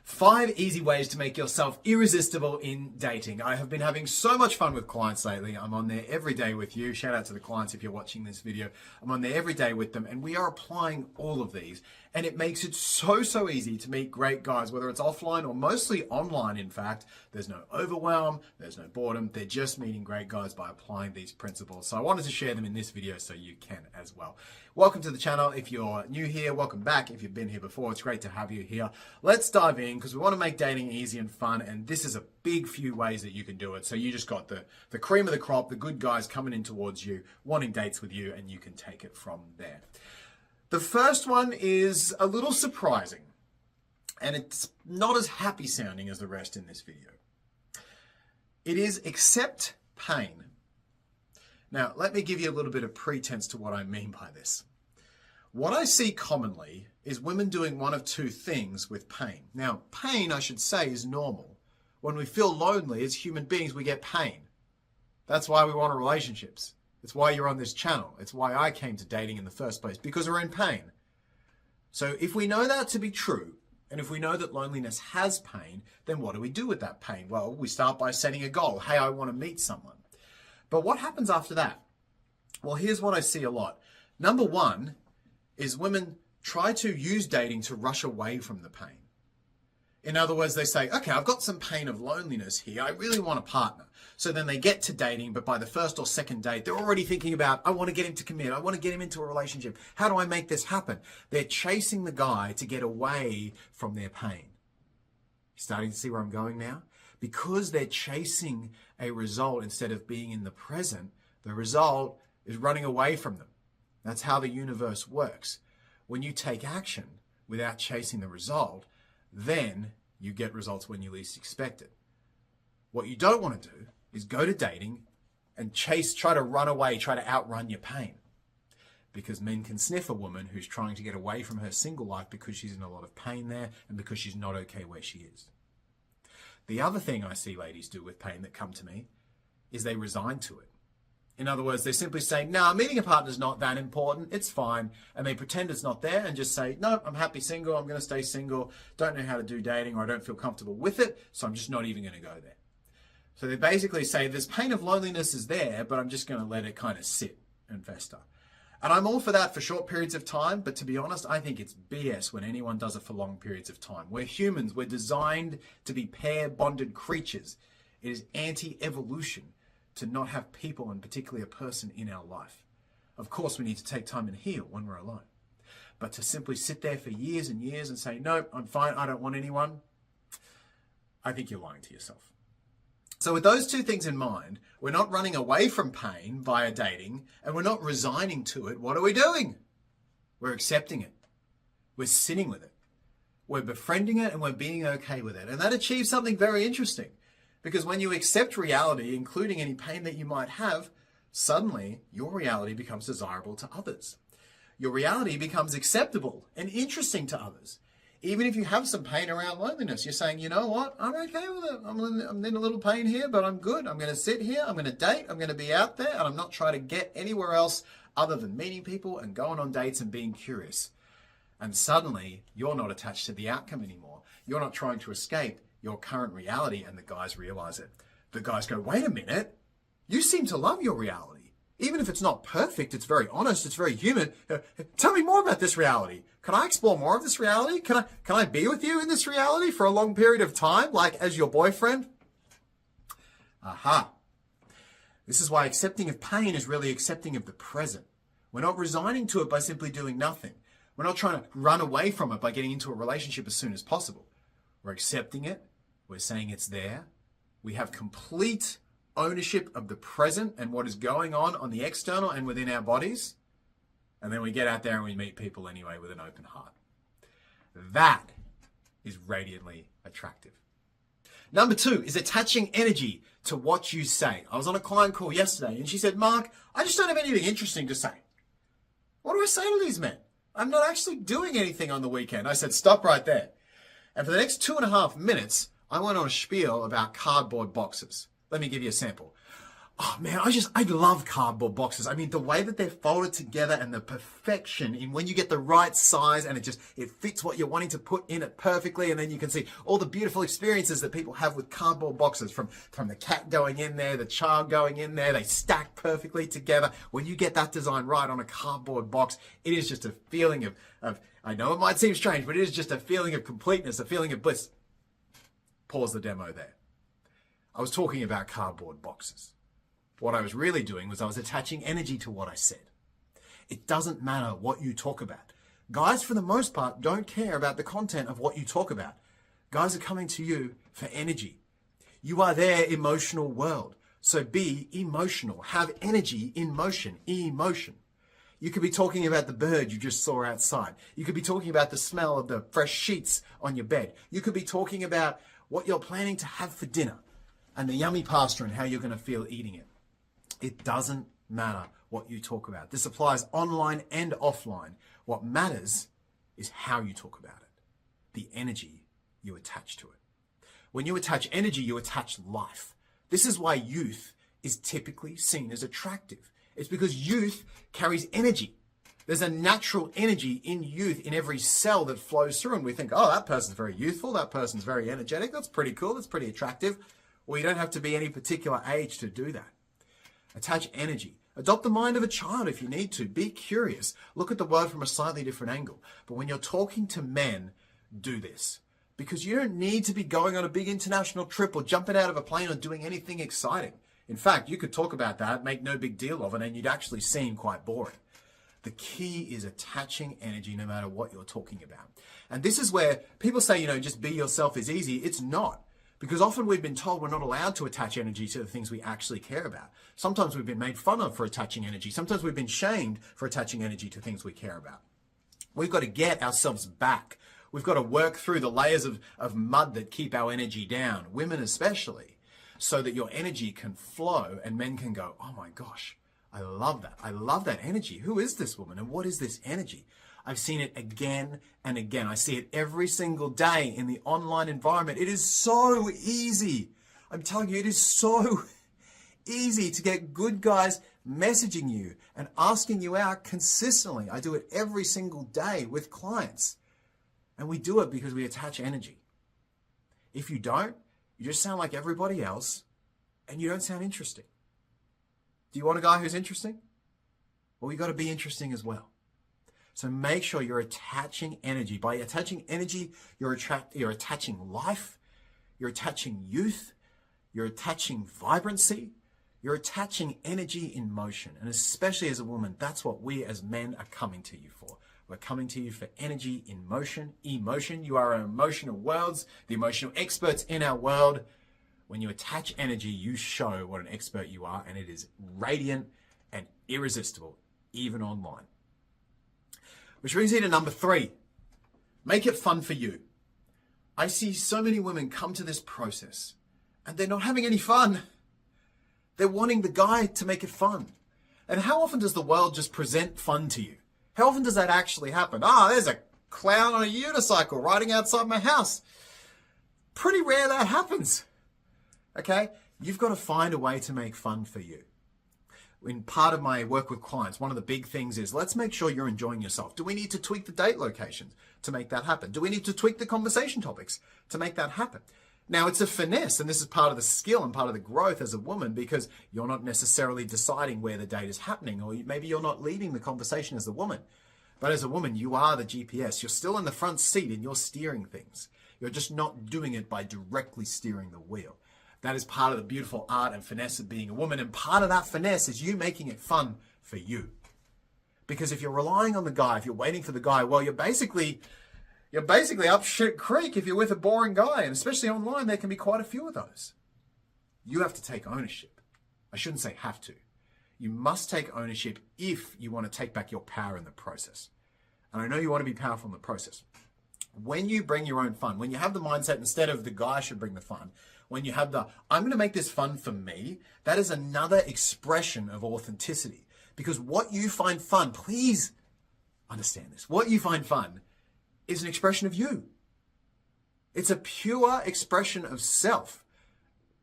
5 easy ways to make yourself irresistible in dating. I have been having so much fun with clients lately. I'm on there every day with you. Shout out to the clients if you're watching this video. I'm on there every day with them, and we are applying all of these. And it makes it so easy to meet great guys, whether it's offline or mostly online, in fact. There's no overwhelm, there's no boredom. They're just meeting great guys by applying these principles. So I wanted to share them in this video so you can as well. Welcome to the channel. If you're new here, welcome back. If you've been here before, it's great to have you here. Let's dive in because we want to make dating easy and fun, and this is a big few ways that you can do it. So you just got the cream of the crop, the good guys coming in towards you, wanting dates with you, and you can take it from there. The first one is a little surprising, and it's not as happy sounding as the rest in this video. It is accept pain. Now, let me give you a little bit of pretense to what I mean by this. What I see commonly is women doing one of two things with pain. Now, pain, I should say, is normal. When we feel lonely as human beings, we get pain. That's why we want relationships. It's why you're on this channel. It's why I came to dating in the first place, because we're in pain. So if we know that to be true, and if we know that loneliness has pain, then what do we do with that pain? Well, we start by setting a goal. Hey, I want to meet someone. But what happens after that? Well, here's what I see a lot. Number one is women try to use dating to rush away from the pain. In other words, they say, okay, I've got some pain of loneliness here. I really want a partner. So then they get to dating, but by the first or second date, they're already thinking about, I want to get him to commit. I want to get him into a relationship. How do I make this happen? They're chasing the guy to get away from their pain. You starting to see where I'm going now? Because they're chasing a result instead of being in the present, the result is running away from them. That's how the universe works. When you take action without chasing the result, then you get results when you least expect it. What you don't want to do is go to dating and try to run away, try to outrun your pain. Because men can sniff a woman who's trying to get away from her single life because she's in a lot of pain there and because she's not okay where she is. The other thing I see ladies do with pain that come to me is they resign to it. In other words, they simply say, no, meeting a partner's not that important. It's fine. And they pretend it's not there and just say, no, I'm happy single. I'm going to stay single. Don't know how to do dating, or I don't feel comfortable with it. So I'm just not even going to go there. So they basically say this pain of loneliness is there, but I'm just going to let it kind of sit and fester. And I'm all for that for short periods of time. But to be honest, I think it's BS when anyone does it for long periods of time. We're humans. We're designed to be pair-bonded creatures. It is anti-evolution to not have people, and particularly a person, in our life. Of course, we need to take time and heal when we're alone. But to simply sit there for years and years and say, no, I'm fine, I don't want anyone, I think you're lying to yourself. So with those two things in mind, we're not running away from pain via dating, and we're not resigning to it. What are we doing? We're accepting it. We're sitting with it. We're befriending it, and we're being okay with it. And that achieves something very interesting. Because when you accept reality, including any pain that you might have, suddenly your reality becomes desirable to others. Your reality becomes acceptable and interesting to others. Even if you have some pain around loneliness, you're saying, you know what, I'm okay with it. I'm in a little pain here, but I'm good. I'm going to sit here, I'm going to date, I'm going to be out there, and I'm not trying to get anywhere else other than meeting people and going on dates and being curious. And suddenly, you're not attached to the outcome anymore. You're not trying to escape your current reality, and the guys realize it. The guys go, wait a minute, you seem to love your reality. Even if it's not perfect, it's very honest, it's very human. Tell me more about this reality. Can I explore more of this reality? Can I be with you in this reality for a long period of time, like as your boyfriend? Aha. This is why accepting of pain is really accepting of the present. We're not resigning to it by simply doing nothing. We're not trying to run away from it by getting into a relationship as soon as possible. We're accepting it. We're saying it's there. We have complete ownership of the present and what is going on the external and within our bodies. And then we get out there and we meet people anyway with an open heart. That is radiantly attractive. Number 2 is attaching energy to what you say. I was on a client call yesterday and she said, Mark, I just don't have anything interesting to say. What do I say to these men? I'm not actually doing anything on the weekend. I said, stop right there. And for the next 2.5 minutes, I went on a spiel about cardboard boxes. Let me give you a sample. Oh man, I love cardboard boxes. I mean, the way that they're folded together and the perfection in when you get the right size and it fits what you're wanting to put in it perfectly. And then you can see all the beautiful experiences that people have with cardboard boxes, from the cat going in there, the child going in there, they stack perfectly together. When you get that design right on a cardboard box, it is just a feeling of, I know it might seem strange, but it is just a feeling of completeness, a feeling of bliss. Pause the demo there. I was talking about cardboard boxes. What I was really doing was I was attaching energy to what I said. It doesn't matter what you talk about. Guys, for the most part, don't care about the content of what you talk about. Guys are coming to you for energy. You are their emotional world. So be emotional. Have energy in motion. Emotion. You could be talking about the bird you just saw outside. You could be talking about the smell of the fresh sheets on your bed. You could be talking about what you're planning to have for dinner and the yummy pasta and how you're going to feel eating it. It doesn't matter what you talk about. This applies online and offline. What matters is how you talk about it, the energy you attach to it. When you attach energy, you attach life. This is why youth is typically seen as attractive. It's because youth carries energy. There's a natural energy in youth in every cell that flows through, and we think, oh, that person's very youthful, that person's very energetic, that's pretty cool, that's pretty attractive. Well, you don't have to be any particular age to do that. Attach energy. Adopt the mind of a child if you need to. Be curious. Look at the world from a slightly different angle. But when you're talking to men, do this. Because you don't need to be going on a big international trip or jumping out of a plane or doing anything exciting. In fact, you could talk about that, make no big deal of it, and you'd actually seem quite boring. The key is attaching energy no matter what you're talking about. And this is where people say, just be yourself is easy. It's not. Because often we've been told we're not allowed to attach energy to the things we actually care about. Sometimes we've been made fun of for attaching energy. Sometimes we've been shamed for attaching energy to things we care about. We've got to get ourselves back. We've got to work through the layers of mud that keep our energy down, women especially, so that your energy can flow and men can go, oh my gosh, I love that. I love that energy. Who is this woman and what is this energy? I've seen it again and again. I see it every single day in the online environment. It is so easy. I'm telling you, it is so easy to get good guys messaging you and asking you out consistently. I do it every single day with clients. And we do it because we attach energy. If you don't, you just sound like everybody else and you don't sound interesting. Do you want a guy who's interesting? Well, you got to be interesting as well. So make sure you're attaching energy. By attaching energy, you're attaching life, you're attaching youth, you're attaching vibrancy, you're attaching energy in motion. And especially as a woman, that's what we as men are coming to you for. We're coming to you for energy in motion, emotion. You are our emotional worlds, the emotional experts in our world. When you attach energy, you show what an expert you are, and it is radiant and irresistible, even online. Which brings me to number 3. Make it fun for you. I see so many women come to this process and they're not having any fun. They're wanting the guy to make it fun. And how often does the world just present fun to you? How often does that actually happen? There's a clown on a unicycle riding outside my house. Pretty rare that happens. Okay? You've got to find a way to make fun for you. In part of my work with clients, one of the big things is, let's make sure you're enjoying yourself. Do we need to tweak the date locations to make that happen? Do we need to tweak the conversation topics to make that happen? Now, it's a finesse, and this is part of the skill and part of the growth as a woman, because you're not necessarily deciding where the date is happening, or maybe you're not leading the conversation as a woman. But as a woman, you are the GPS. You're still in the front seat and you're steering things. You're just not doing it by directly steering the wheel. That is part of the beautiful art and finesse of being a woman. And part of that finesse is you making it fun for you. Because if you're relying on the guy, if you're waiting for the guy, well, you're basically up shit creek if you're with a boring guy. And especially online, there can be quite a few of those. You have to take ownership. I shouldn't say have to. You must take ownership if you want to take back your power in the process. And I know you want to be powerful in the process. When you bring your own fun, when you have the mindset instead of the guy should bring the fun, when you have I'm going to make this fun for me, that is another expression of authenticity. Because what you find fun, please understand this, what you find fun is an expression of you. It's a pure expression of self.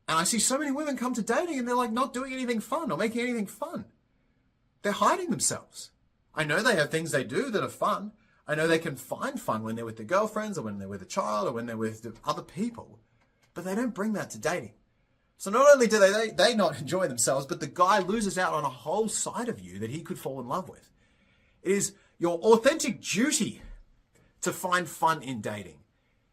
And I see so many women come to dating and they're like not doing anything fun or making anything fun. They're hiding themselves. I know they have things they do that are fun. I know they can find fun when they're with their girlfriends or when they're with a child or when they're with other people, but they don't bring that to dating. So not only do they not enjoy themselves, but the guy loses out on a whole side of you that he could fall in love with. It is your authentic duty to find fun in dating.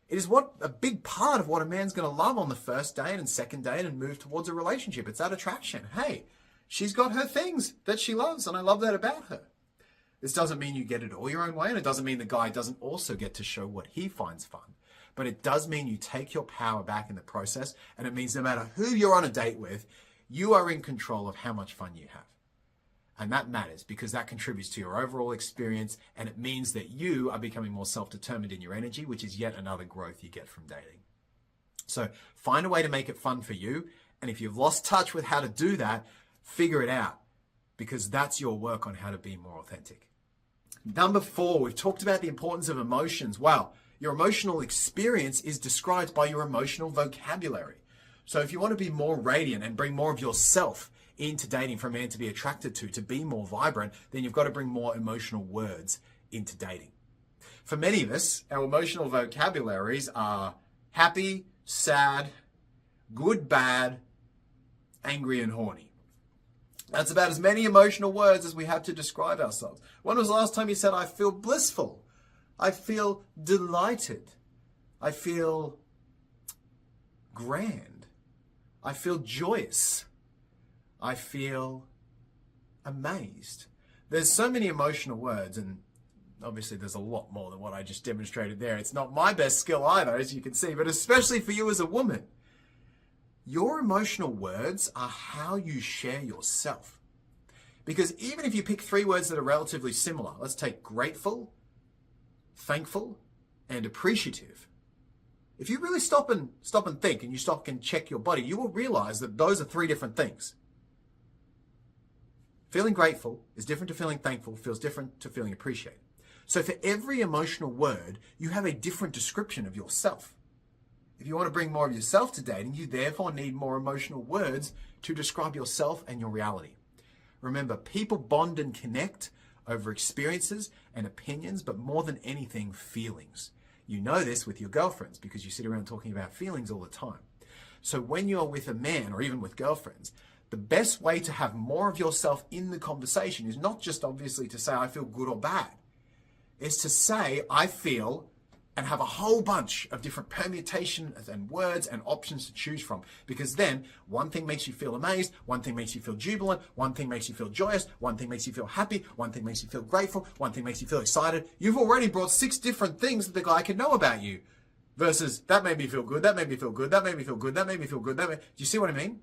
It is a big part of what a man's going to love on the first date and second date and move towards a relationship. It's that attraction. Hey, she's got her things that she loves and I love that about her. This doesn't mean you get it all your own way, and it doesn't mean the guy doesn't also get to show what he finds fun. But it does mean you take your power back in the process, and it means no matter who you're on a date with, you are in control of how much fun you have. And that matters because that contributes to your overall experience, and it means that you are becoming more self-determined in your energy, which is yet another growth you get from dating. So find a way to make it fun for you, and if you've lost touch with how to do that, figure it out, because that's your work on how to be more authentic. Number 4, we've talked about the importance of emotions. Well, your emotional experience is described by your emotional vocabulary. So if you want to be more radiant and bring more of yourself into dating for a man to be attracted to be more vibrant, then you've got to bring more emotional words into dating. For many of us, our emotional vocabularies are happy, sad, good, bad, angry, and horny. That's about as many emotional words as we have to describe ourselves. When was the last time you said, I feel blissful? I feel delighted. I feel grand. I feel joyous. I feel amazed. There's so many emotional words, and obviously there's a lot more than what I just demonstrated there. It's not my best skill either, as you can see, but especially for you as a woman. Your emotional words are how you share yourself. Because even if you pick 3 words that are relatively similar, let's take grateful, thankful, and appreciative. If you really stop and think and you stop and check your body, you will realize that those are 3 different things. Feeling grateful is different to feeling thankful, feels different to feeling appreciated. So for every emotional word, you have a different description of yourself. If you want to bring more of yourself to dating, you therefore need more emotional words to describe yourself and your reality. Remember, people bond and connect over experiences and opinions, but more than anything, feelings. You know this with your girlfriends because you sit around talking about feelings all the time. So when you're with a man or even with girlfriends, the best way to have more of yourself in the conversation is not just obviously to say, I feel good or bad. It's to say, I feel, and have a whole bunch of different permutations and words and options to choose from. Because then one thing makes you feel amazed, one thing makes you feel jubilant, one thing makes you feel joyous, one thing makes you feel happy, one thing makes you feel grateful, one thing makes you feel excited. You've already brought 6 different things that the guy can know about you. Versus, that made me feel good, that made me feel good, that made me feel good, that made me feel good. Do you see what I mean?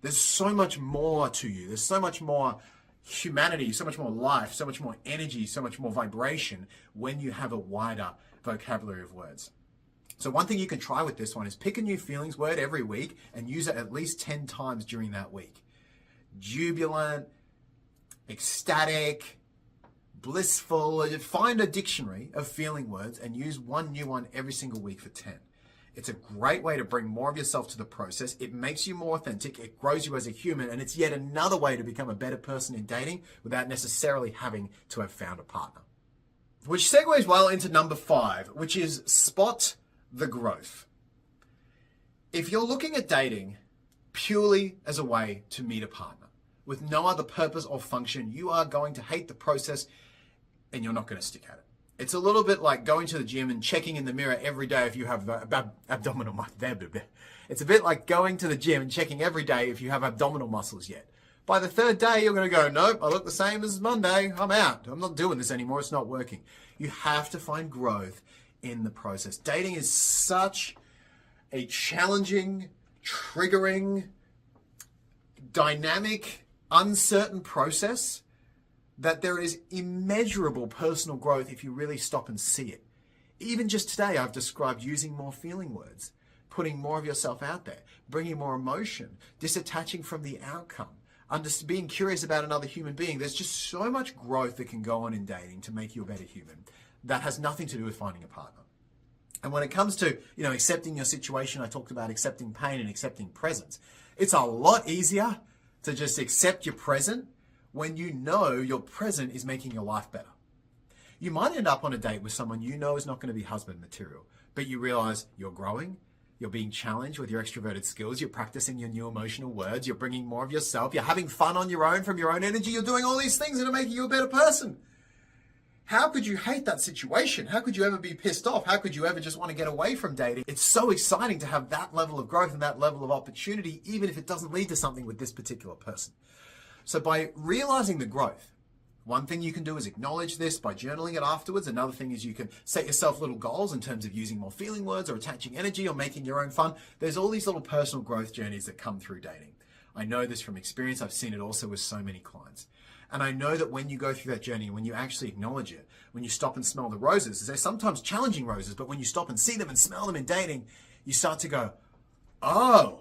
There's so much more to you. There's so much more humanity, so much more life, so much more energy, so much more vibration when you have a wider vocabulary of words. So one thing you can try with this one is pick a new feelings word every week and use it at least 10 times during that week. Jubilant, ecstatic, blissful. Find a dictionary of feeling words and use one new one every single week for 10. It's a great way to bring more of yourself to the process. It makes you more authentic. It grows you as a human. And it's yet another way to become a better person in dating without necessarily having to have found a partner. Which segues well into number 5, which is spot the growth. If you're looking at dating purely as a way to meet a partner with no other purpose or function, you are going to hate the process and you're not going to stick at it. It's a little bit like going to the gym and checking in the mirror every day if you have abdominal muscles. It's a bit like going to the gym and checking every day if you have abdominal muscles yet. By the 3rd day, you're going to go, nope, I look the same as Monday. I'm out. I'm not doing this anymore. It's not working. You have to find growth in the process. Dating is such a challenging, triggering, dynamic, uncertain process that there is immeasurable personal growth if you really stop and see it. Even just today, I've described using more feeling words, putting more of yourself out there, bringing more emotion, disattaching from the outcome, being curious about another human being. There's just so much growth that can go on in dating to make you a better human that has nothing to do with finding a partner. And when it comes to, accepting your situation, I talked about accepting pain and accepting presence. It's a lot easier to just accept your present when you know your present is making your life better. You might end up on a date with someone you know is not going to be husband material, but you realize you're growing, you're being challenged with your extroverted skills, you're practicing your new emotional words, you're bringing more of yourself, you're having fun on your own from your own energy, you're doing all these things that are making you a better person. How could you hate that situation? How could you ever be pissed off? How could you ever just want to get away from dating? It's so exciting to have that level of growth and that level of opportunity, even if it doesn't lead to something with this particular person. So by realizing the growth, one thing you can do is acknowledge this by journaling it afterwards. Another thing is you can set yourself little goals in terms of using more feeling words or attaching energy or making your own fun. There's all these little personal growth journeys that come through dating. I know this from experience. I've seen it also with so many clients. And I know that when you go through that journey, when you actually acknowledge it, when you stop and smell the roses, they're sometimes challenging roses, but when you stop and see them and smell them in dating, you start to go, oh,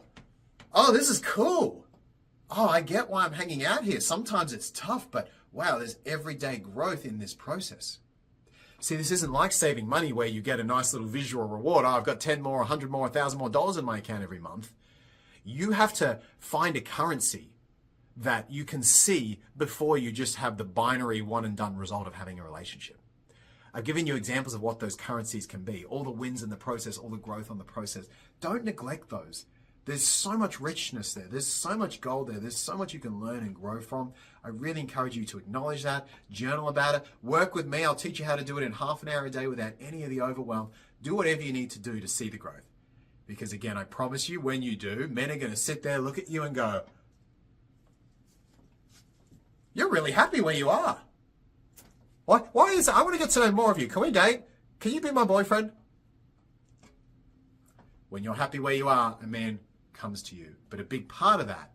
this is cool. Oh, I get why I'm hanging out here. Sometimes it's tough, but wow, there's everyday growth in this process. See, this isn't like saving money where you get a nice little visual reward. Oh, I've got 10 more, 100 more, 1,000 more dollars in my account every month. You have to find a currency that you can see before you just have the binary one and done result of having a relationship. I've given you examples of what those currencies can be, all the wins in the process, all the growth on the process. Don't neglect those. There's so much richness there. There's so much gold there. There's so much you can learn and grow from. I really encourage you to acknowledge that, journal about it, work with me. I'll teach you how to do it in half an hour a day without any of the overwhelm. Do whatever you need to do to see the growth. Because again, I promise you, when you do, men are going to sit there, look at you and go, you're really happy where you are. Why is that? I want to get to know more of you. Can we date? Can you be my boyfriend? When you're happy where you are, a man comes to you. But a big part of that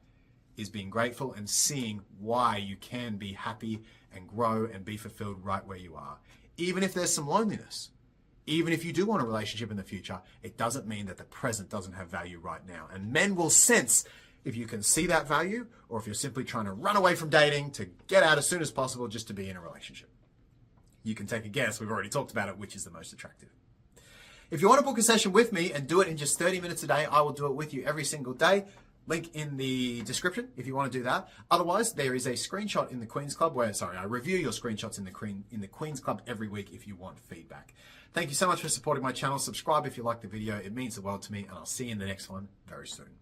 is being grateful and seeing why you can be happy and grow and be fulfilled right where you are. Even if there's some loneliness, even if you do want a relationship in the future, it doesn't mean that the present doesn't have value right now. And men will sense if you can see that value, or if you're simply trying to run away from dating to get out as soon as possible just to be in a relationship. You can take a guess, we've already talked about it, which is the most attractive. If you want to book a session with me and do it in just 30 minutes a day, I will do it with you every single day. Link in the description if you want to do that. Otherwise, there is a screenshot in the Queen's Club where, I review your screenshots in the Queen's Club every week if you want feedback. Thank you so much for supporting my channel. Subscribe if you like the video. It means the world to me, and I'll see you in the next one very soon.